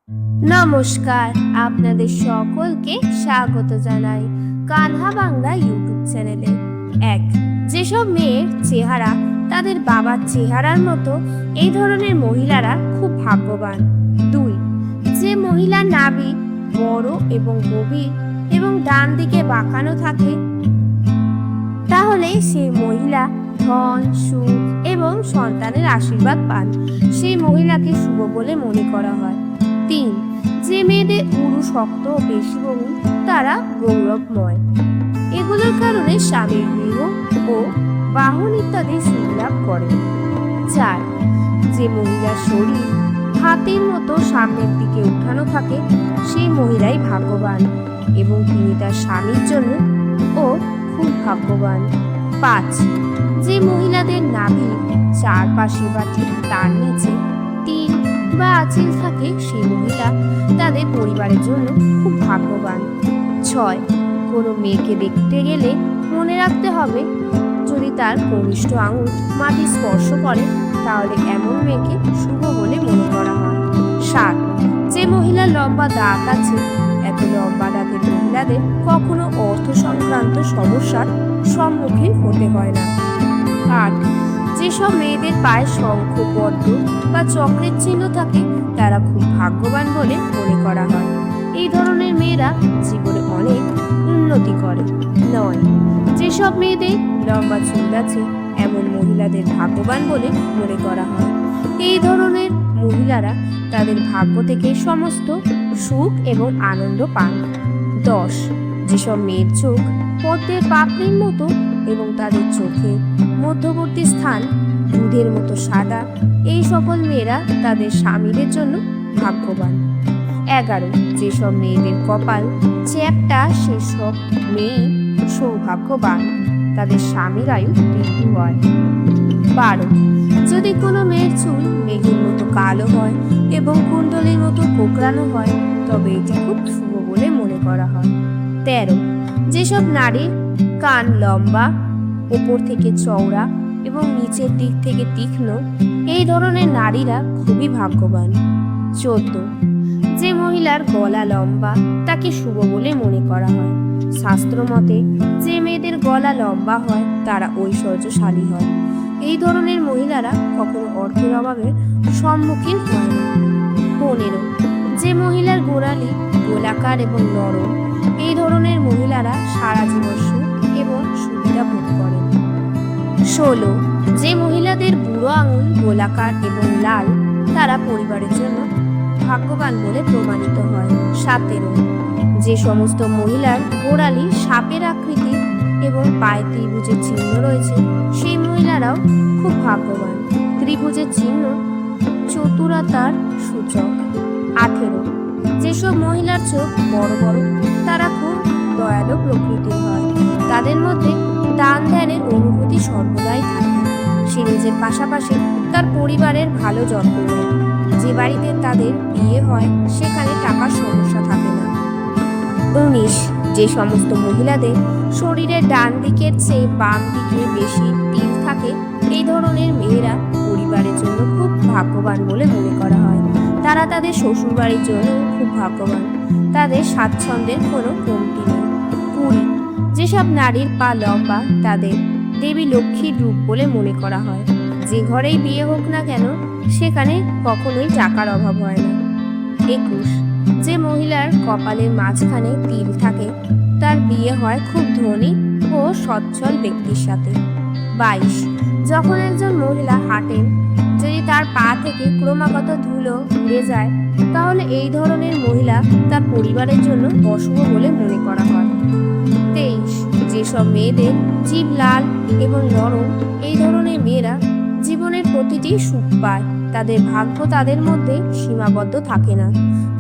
নমস্কার, আপনাদের সকলকে স্বাগত জানাই কানহা বাংলা ইউটিউব চ্যানেলে। এক, যেসব মেয়ের চেহারা তাদের বাবার চেহারার মতো, এই ধরনের মহিলারা খুব ভাগ্যবান। দুই, যে মহিলার নাভি বড় এবং গভীর এবং ডান দিকে বাঁকানো থাকে, তাহলে সেই মহিলা ধন, সুখ এবং সন্তানের আশীর্বাদ পান। সেই মহিলাকে শুভ বলে মনে করা হয়। তিন, যে মেয়েদের উরু শক্ত ও পেশিবহুল, তারা গৌরবময়। এগুলোর কারণে স্বামীর গৃহ ও বাহন ইত্যাদি সুখ লাভ করে। চার, যে মহিলার শরীর হাতের মতো সামনের দিকে উঠানো থাকে, সেই মহিলাই ভাগ্যবান এবং তিনি তার স্বামীর জন্য ও খুব ভাগ্যবান। পাঁচ, যে মহিলাদের নাভি চারপাশে বা ঠিক তার নিচে তিল বা আঁচিল থাকে, সেই মহিলা তাদের পরিবারের জন্য খুব ভাগ্যবান। ছয়, কোনো মেয়েকে দেখতে গেলে মনে রাখতে হবে, যদি তার কনিষ্ঠ আঙুল মাটি স্পর্শ করে, তাহলে এমন মেয়েকে শুভ বলে মনে করা হয়। সাত, যে মহিলার লম্বা দাঁত আছে, এত লম্বা দাঁতের মহিলাদের কখনো অর্থ সংক্রান্ত সমস্যার সম্মুখীন হতে হয় না। আট, যেসব মেয়েদের পায়ে শঙ্খ, পদ্ম বা চক্রের চিহ্ন থাকে, তারা খুব ভাগ্যবান বলে মনে করা হয়। এই ধরনের মেয়েরা জীবনে অনেক উন্নতি করে। নয়, যেসব মেয়েদের লম্বা চুল আছে, এমন মহিলাদের ভাগ্যবান বলে মনে করা হয়। এই ধরনের মহিলারা তাদের ভাগ্য থেকে সমস্ত সুখ এবং আনন্দ পান। 10, যেসব মেয়ের চোখ পদ্মের পাপড়ির মতো এবং তাদের চোখে মধ্যবর্তী স্থান দুধের মতো সাদা, এই সকল মেয়েরা তাদের স্বামীদের জন্য ভাগ্যবান। 11, যেসব মেয়েদের কপাল চ্যাপ্টা, সেসব মেয়ে সৌভাগ্যবান, তাদের স্বামীর আয়ু বৃদ্ধি হয়। 12, যদি কোনো মেয়ের চুল মেঘের মতো কালো হয় এবং কুণ্ডলীর মতো কোঁকড়ানো হয়, তবে এটি খুব শুভ বলে মনে করা হয়। 13, যেসব নারীর কান লম্বা, ওপর থেকে চওড়া এবং নিচের দিক থেকে তীক্ষ্ণ, এই ধরনের নারীরা খুবই ভাগ্যবান। 14, যে মহিলার গলা লম্বা, তাকে শুভ বলে মনে করা হয়। শাস্ত্র মতে যে মেয়েদের গলা লম্বা হয়, তারা ঐশ্বর্যশালী হয়। এই ধরনের মহিলারা কখনো অর্থের অভাবের সম্মুখীন হয় না। 15, যে মহিলার গোড়ালি গোলাকার এবং নরম, এই ধরনের মহিলারা সারা জীবন সুখ এবং সুবিধা ভোগ করেন। 16, যে মহিলাদের বুড়ো আঙুল গোলাকার এবং লাল, তারা পরিবারের জন্য ভাগ্যবান বলে প্রমাণিত হয়। 17, যে সমস্ত মহিলার গোড়ালি সাপের আকৃতি এবং পায়ে ত্রিভুজের চিহ্ন রয়েছে, সেই মহিলারাও খুব ভাগ্যবান। ত্রিভুজের চিহ্ন চতুরতার সূচক। 18, যেসব মহিলার চোখ বড় বড়, তারা খুব দয়ালু প্রকৃতির হয়। তাদের মধ্যে দান ধ্যানের অনুভূতি সর্বদাই থাকে। সে নিজের পাশাপাশি তার পরিবারের ভালো যত্ন নেয়। যে বাড়িতে তাদের বিয়ে হয়, সেখানে টাকার সমস্যা থাকে না। 19, যে সমস্ত মহিলাদের শরীরের ডান দিকের চেয়ে বাম দিকে বেশি তিল থাকে, এই ধরনের মেয়েরা পরিবারের জন্য খুব ভাগ্যবান বলে মনে করা হয়। তারা তাদের শ্বশুরবাড়ির জন্য খুব ভাগ্যবান। তাদের স্বাচ্ছন্দ্যের কোনো কমতি নেই। 20, যেসব নারীর পা লম্বা, তাদের দেবী লক্ষ্মীর রূপ বলে মনে করা হয়। যে ঘরেই বিয়ে হোক না কেন, সেখানে কখনোই টাকার অভাব হয় না। 21, যে মহিলার কপালের মাঝখানে তিল থাকে, তার বিয়ে হয় খুব ধনী ও সচ্ছল ব্যক্তির সাথে। 22, যখন একজন মহিলা হাঁটেন, যদি তার পা থেকে ক্রমাগত ধুলো উড়ে যায়, তাহলে এই ধরনের মহিলা তার পরিবারের জন্য অশুভ বলে মনে করা হয়। 23, যেসব মেয়েদের জিভ লাল এবং নরম, এই ধরনের মেয়েরা জীবনের প্রতিটি সুখ পায়। তাদের ভাগ্য তাদের মধ্যে সীমাবদ্ধ থাকে না।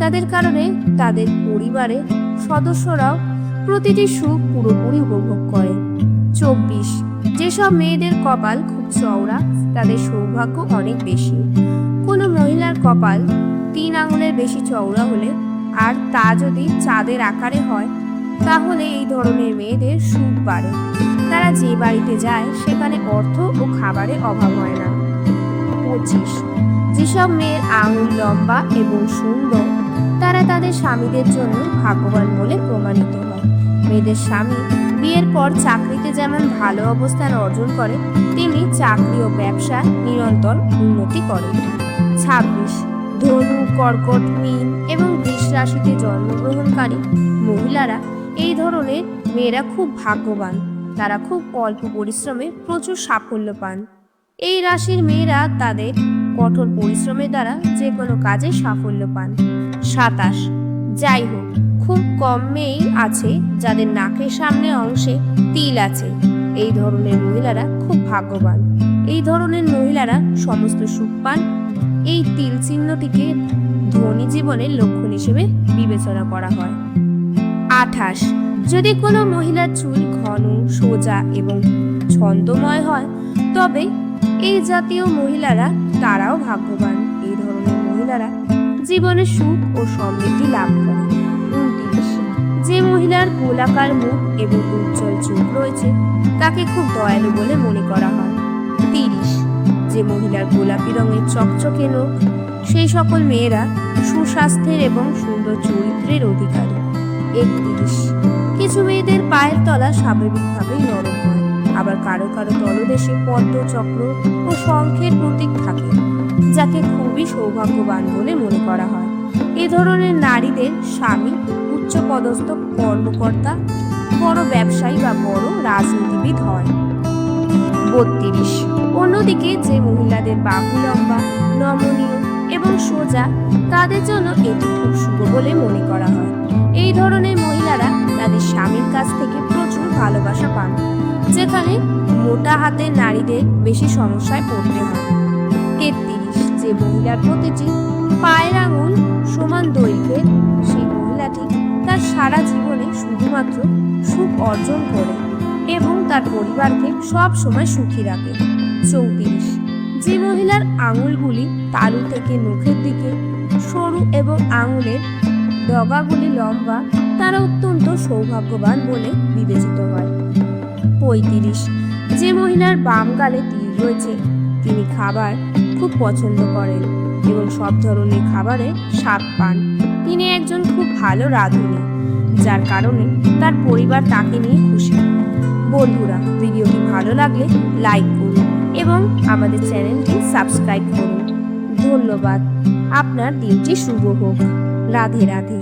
তাদের কারণে তাদের পরিবারের সদস্যরাও প্রতিটি সুখ পুরোপুরি উপভোগ করে। 24, যেসব মেয়েদের কপাল খুব চওড়া, তাদের সৌভাগ্য অনেক বেশি। কোনো মহিলার কপাল 3 আঙুলের বেশি চওড়া হলে, আর তা যদি চাঁদের আকারে হয়, তাহলে এই ধরনের মেয়েদের সুখ বাড়ে। তারা যে বাড়িতে যায়, সেখানে অর্থ ও খাবারের অভাব হয় না। 25, যেসব মেয়ের আঙুল লম্বা এবং সুন্দর, তারা তাদের স্বামীদের জন্য ভাগ্যবান বলে প্রমাণিত হয়। মেয়েদের স্বামী বিয়ের পর চাকরিতে যেমন ভালো অবস্থান অর্জন করে, তেমনি চাকরি ও ব্যবসা নিরন্তর উন্নতি করে। 26, ধনু, কর্কট, মীন এবং বৃষ রাশিতে জন্মগ্রহণকারী মহিলারা এই ধরনের মেয়েরা খুব ভাগ্যবান। তারা খুব অল্প পরিশ্রমে প্রচুর সাফল্য পান। এই রাশির মেয়েরা তাদের কঠোর পরিশ্রমের দ্বারা যে কোনো কাজে সাফল্য পান। 27, যাই হোক, খুব কম মেয়েই আছে যাদের নাকের সামনের অংশে তিল আছে। এই ধরনের মহিলারা খুব ভাগ্যবান। এই ধরনের মহিলারা সমস্ত সুখ পান। এই তিল চিহ্নটিকে ধনী জীবনের লক্ষণ হিসেবে বিবেচনা করা হয়। 28, যদি কোনো মহিলার চুল ঘন, সোজা এবং ছন্দময় হয়, তবে এই জাতীয় মহিলারা তারাও ভাগ্যবান। এই ধরনের মহিলারা জীবনে সুখ ও সমৃদ্ধি লাভ করে। 29, যে মহিলার গোলাকার মুখ এবং উজ্জ্বল চোখ রয়েছে তাকে খুব দয়ালু বলে মনে করা হয়। 30, যে মহিলার গোলাপি রঙের চকচকে নখ, সেই সকল মেয়েরা সুস্বাস্থ্যের এবং সুন্দর চরিত্রের অধিকারী। 31, কিছু মেয়েদের পায়ের তলা স্বাভাবিকভাবেই নরম হয়, আবার কারো কারো তলদেশে পদ্ম, চক্র ও শঙ্খের প্রতীক থাকে, যাকে খুবই সৌভাগ্যবান বলে মনে করা হয়। এ ধরনের নারীদের স্বামী উচ্চপদস্থ কর্মকর্তা, বড় ব্যবসায়ী বা বড় রাজনীতিবিদ হয়। 32, অন্যদিকে যে মহিলাদের বাহু লম্বা, নমনীয় এবং সোজা, তাদের জন্য এটি খুব শুভ বলে মনে করা হয়। এই ধরনের মহিলারা তাদের স্বামীর কাছ থেকে প্রচুর ভালোবাসা পান, যেখানে মোটা হাতের নারীদের বেশি সমস্যায় পড়তে হয়। 33, যে মহিলার প্রতিটি পায়ের আঙুল সমান দৈর্ঘ্যের, সেই মহিলাটি তার সারা জীবনে শুধুমাত্র সুখ অর্জন করে এবং তার পরিবারকে সব সময় সুখী রাখে। 34, যে মহিলার আঙুলগুলি তালু থেকে নখের দিকে সরু এবং আঙুলের ডগাগুলি লম্বা, তারা অত্যন্ত সৌভাগ্যবান বলে বিবেচিত হয়। 35, যে মহিলার বাম গালে তিল রয়েছে, তিনি খাবার খুব পছন্দ করেন এবং সব ধরনের খাবারে স্বাদ পান। তিনি একজন খুব ভালো রাঁধুনি, যার কারণে তার পরিবার তাকে নিয়ে খুশি। বন্ধুরা, ভিডিওটি ভালো লাগলে লাইক করুন এবং আমাদের চ্যানেলটি সাবস্ক্রাইব করুন। ধন্যবাদ। আপনার দিনটি শুভ হোক। রাধে রাধে।